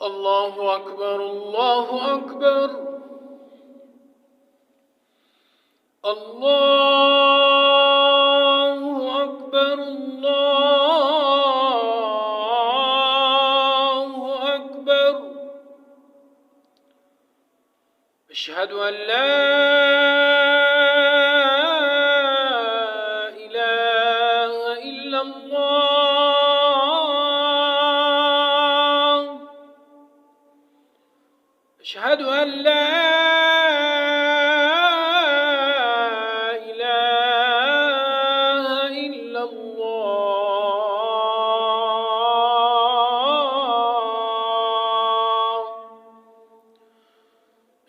الله أكبر الله أكبر الله أكبر الله أكبر. أشهد أن لا إله إلا الله. أشهد أن لا إله إلا الله.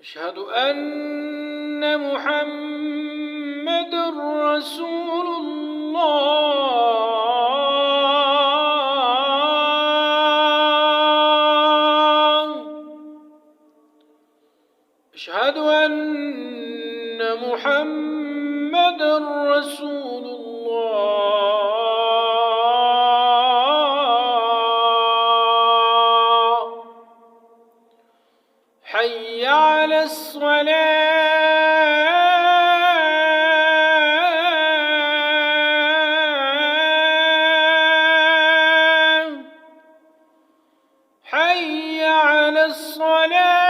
أشهد أن محمد رسول الله. أشهد أن محمد رسول الله. حي على الصلاة. حي على الصلاة.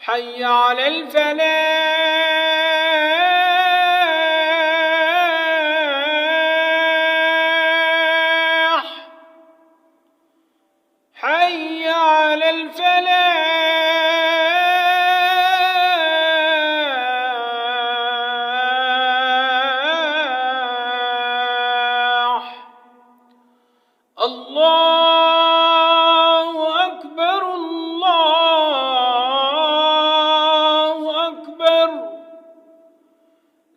حي على الفلاح. حي على الفلاح. الله أكبر الله أكبر.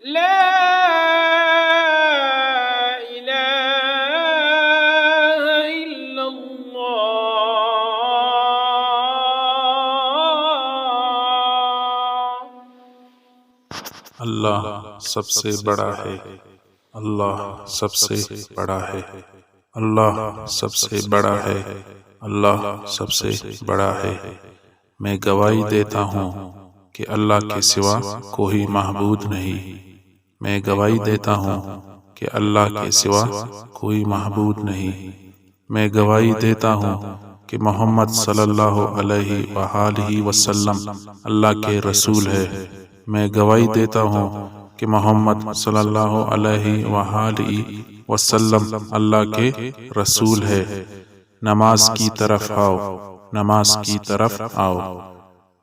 لا إله إلا الله. अल्लाह सबसे बड़ा है। अल्लाह सबसे बड़ा है। अल्लाह सबसे बड़ा है। अल्लाह सबसे बड़ा है। मैं गवाही देता हूँ कि अल्लाह के सिवा कोई महबूद नहीं। मैं गवाही देता हूँ कि अल्लाह के सिवा कोई महबूद नहीं। मैं गवाही देता हूँ कि मोहम्मद सल्लल्लाहु अलैहि वसल्लम अल्लाह के रसूल है। मैं गवाही देता हूँ कि मोहम्मद सल्लल्लाहु अलैहि वसल्लम अल्लाह के रसूल है। नमाज की तरफ आओ, नमाज की तरफ आओ,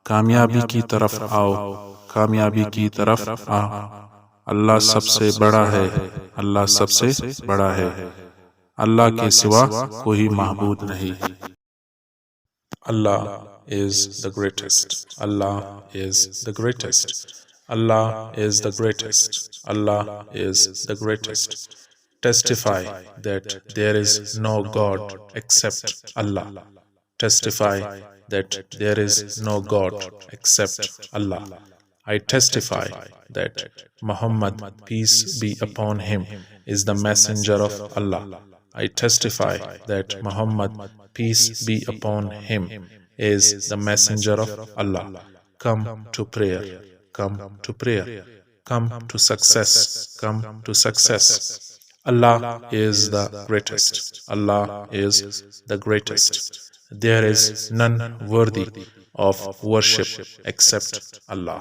कामयाबी की तरफ आओ, कामयाबी की तरफ आओ। अल्लाह सबसे बड़ा है। अल्लाह सबसे बड़ा है। अल्लाह के सिवा कोई महबूद नहीं। Allah is the greatest. Allah is the greatest. Allah is the greatest. Allah is the greatest. Testify that there is no God except Allah. Testify that there is no God except Allah. I testify that Muhammad, peace be upon him, is the messenger of Allah. I testify that Muhammad, peace be upon him, is the messenger of Allah. Come to prayer. Come to prayer. Come to success. Come to success. Allah is the greatest. Allah is the greatest. There is none worthy of worship except Allah.